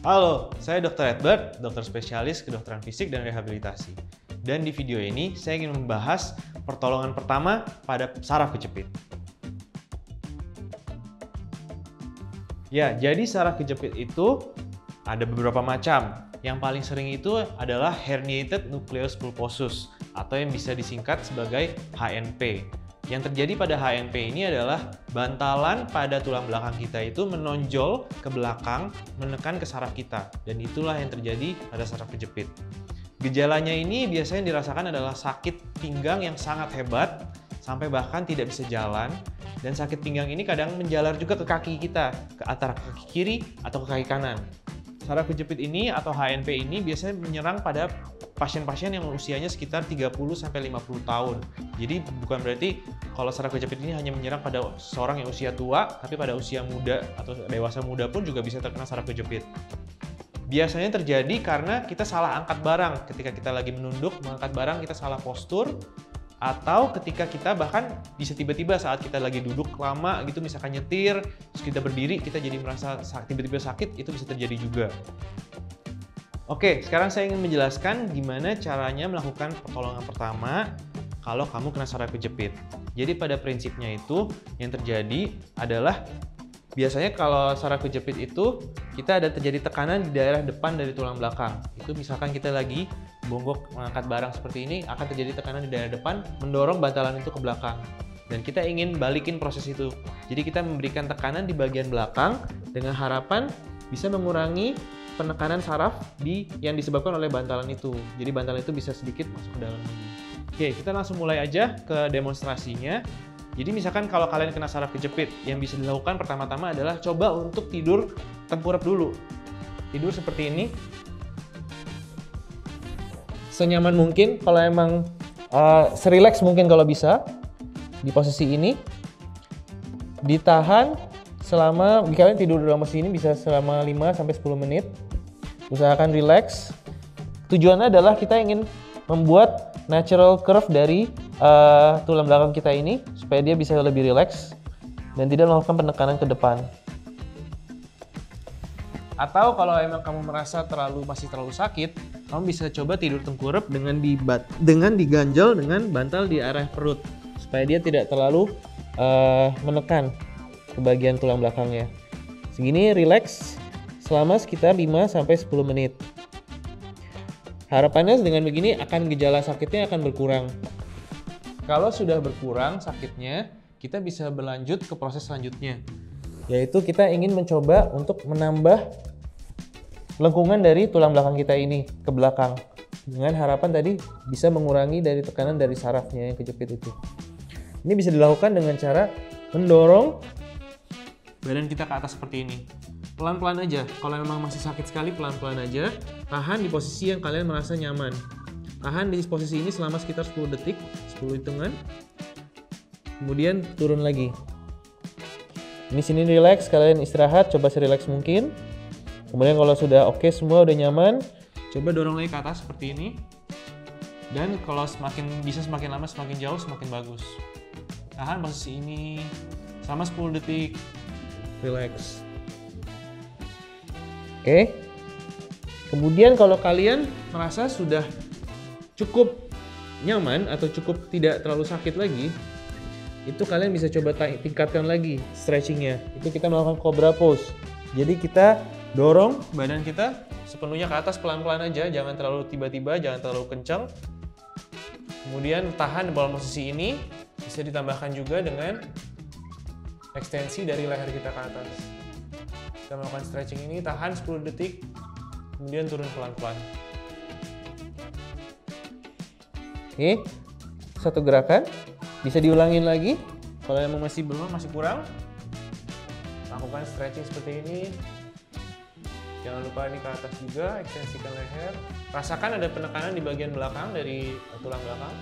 Halo, saya Dr. Edward, dokter spesialis kedokteran fisik dan rehabilitasi. Dan di video ini saya ingin membahas pertolongan pertama pada saraf kejepit. Ya, jadi saraf kejepit itu ada beberapa macam. Yang paling sering itu adalah herniated nucleus pulposus atau yang bisa disingkat sebagai HNP. Yang terjadi pada HNP ini adalah bantalan pada tulang belakang kita itu menonjol ke belakang, menekan ke saraf kita. Dan itulah yang terjadi pada saraf kejepit. Gejalanya ini biasanya dirasakan adalah sakit pinggang yang sangat hebat, sampai bahkan tidak bisa jalan. Dan sakit pinggang ini kadang menjalar juga ke kaki kita, ke antara kaki kiri atau ke kaki kanan. Saraf kejepit ini atau HNP ini biasanya menyerang pada pasien-pasien yang usianya sekitar 30-50 tahun. Jadi bukan berarti kalau saraf kejepit ini hanya menyerang pada seorang yang usia tua, tapi pada usia muda atau dewasa muda pun juga bisa terkena saraf kejepit. Biasanya terjadi karena kita salah angkat barang. Ketika kita lagi menunduk, mengangkat barang kita salah postur, atau ketika kita bahkan bisa tiba-tiba saat kita lagi duduk lama gitu, misalkan nyetir, terus kita berdiri, kita jadi merasa tiba-tiba sakit, itu bisa terjadi juga. Oke, sekarang saya ingin menjelaskan gimana caranya melakukan pertolongan pertama kalau kamu kena saraf kejepit. Jadi pada prinsipnya itu yang terjadi adalah biasanya kalau saraf kejepit itu kita ada terjadi tekanan di daerah depan dari tulang belakang. Itu misalkan kita lagi bonggok mengangkat barang seperti ini, akan terjadi tekanan di daerah depan mendorong bantalan itu ke belakang. Dan kita ingin balikin proses itu. Jadi kita memberikan tekanan di bagian belakang dengan harapan bisa mengurangi penekanan saraf yang disebabkan oleh bantalan itu. Jadi bantalan itu bisa sedikit masuk ke dalam lagi. Oke, kita langsung mulai aja ke demonstrasinya. Jadi misalkan kalau kalian kena saraf kejepit, yang bisa dilakukan pertama-tama adalah coba untuk tidur tengkurap dulu. Tidur seperti ini. Senyaman mungkin, kalau emang serileks mungkin kalau bisa. Di posisi ini. Ditahan selama, kalian tidur dalam posisi ini bisa selama 5-10 menit. Usahakan rileks. Tujuannya adalah kita ingin membuat natural curve dari tulang belakang kita ini supaya dia bisa lebih rileks dan tidak melakukan penekanan ke depan. Atau kalau emang kamu merasa masih terlalu sakit, kamu bisa coba tidur tengkurap dengan diganjel dengan bantal di arah perut supaya dia tidak terlalu menekan ke bagian tulang belakangnya. Segini rileks selama sekitar 5-10 menit. Harapannya dengan begini gejala sakitnya akan berkurang. Kalau sudah berkurang sakitnya, kita bisa berlanjut ke proses selanjutnya. Yaitu kita ingin mencoba untuk menambah lengkungan dari tulang belakang kita ini ke belakang. Dengan harapan tadi bisa mengurangi dari tekanan dari sarafnya yang kejepit itu. Ini bisa dilakukan dengan cara mendorong badan kita ke atas seperti ini. Pelan-pelan aja, kalau memang masih sakit sekali pelan-pelan aja. Tahan di posisi yang kalian merasa nyaman. Tahan di posisi ini selama sekitar 10 detik, 10 hitungan. Kemudian turun lagi. Ini sini rileks, kalian istirahat, coba serileks mungkin. Kemudian kalau sudah oke semua, udah nyaman, coba dorong lagi ke atas seperti ini. Dan kalau semakin lama semakin jauh semakin bagus. Tahan posisi ini selama 10 detik. Relax. Oke. Kemudian kalau kalian merasa sudah cukup nyaman atau cukup tidak terlalu sakit lagi, itu kalian bisa coba tingkatkan lagi stretchingnya. Itu kita melakukan cobra pose. Jadi kita dorong badan kita sepenuhnya ke atas pelan-pelan aja, jangan terlalu tiba-tiba, jangan terlalu kencang. Kemudian tahan di bawah posisi ini. Bisa ditambahkan juga dengan ekstensi dari leher kita ke atas. Kita melakukan stretching ini, tahan 10 detik, kemudian turun pelan-pelan. Oke, satu gerakan. Bisa diulangin lagi. Kalau emang masih kurang, lakukan stretching seperti ini. Jangan lupa ini ke atas juga, ekstensikan leher. Rasakan ada penekanan di bagian belakang dari tulang belakang.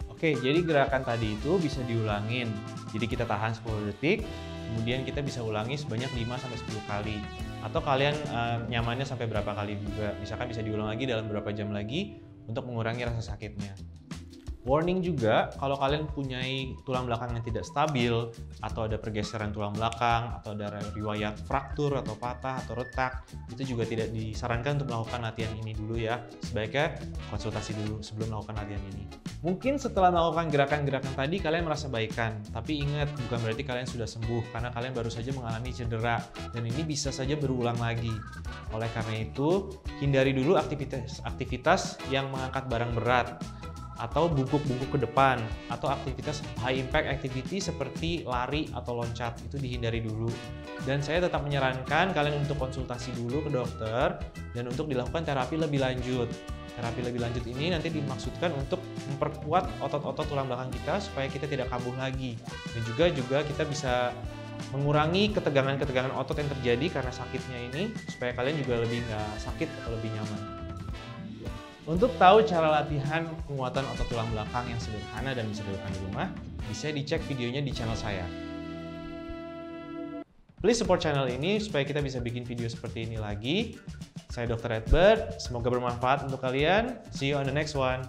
Oke, jadi gerakan tadi itu bisa diulangin. Jadi kita tahan 10 detik, kemudian kita bisa ulangi sebanyak 5-10 kali. Atau kalian nyamannya sampai berapa kali juga. Misalkan bisa diulang lagi dalam beberapa jam lagi untuk mengurangi rasa sakitnya. Warning juga, kalau kalian punyai tulang belakang yang tidak stabil, atau ada pergeseran tulang belakang, atau ada riwayat fraktur atau patah atau retak, itu juga tidak disarankan untuk melakukan latihan ini dulu ya. Sebaiknya konsultasi dulu sebelum melakukan latihan ini. Mungkin setelah melakukan gerakan-gerakan tadi kalian merasa baikan, tapi ingat bukan berarti kalian sudah sembuh karena kalian baru saja mengalami cedera dan ini bisa saja berulang lagi. Oleh karena itu, hindari dulu aktivitas yang mengangkat barang berat atau bungkuk-bungkuk ke depan, atau aktivitas high impact activity seperti lari atau loncat, itu dihindari dulu. Dan saya tetap menyarankan kalian untuk konsultasi dulu ke dokter dan untuk dilakukan terapi lebih lanjut. Terapi lebih lanjut ini nanti dimaksudkan untuk memperkuat otot-otot tulang belakang kita supaya kita tidak kambuh lagi. Dan juga kita bisa mengurangi ketegangan-ketegangan otot yang terjadi karena sakitnya ini, supaya kalian juga lebih nggak sakit atau lebih nyaman. Untuk tahu cara latihan penguatan otot tulang belakang yang sederhana dan bisa dilakukan di rumah, bisa dicek videonya di channel saya. Please support channel ini supaya kita bisa bikin video seperti ini lagi. Saya Dr. Edward, semoga bermanfaat untuk kalian. See you on the next one.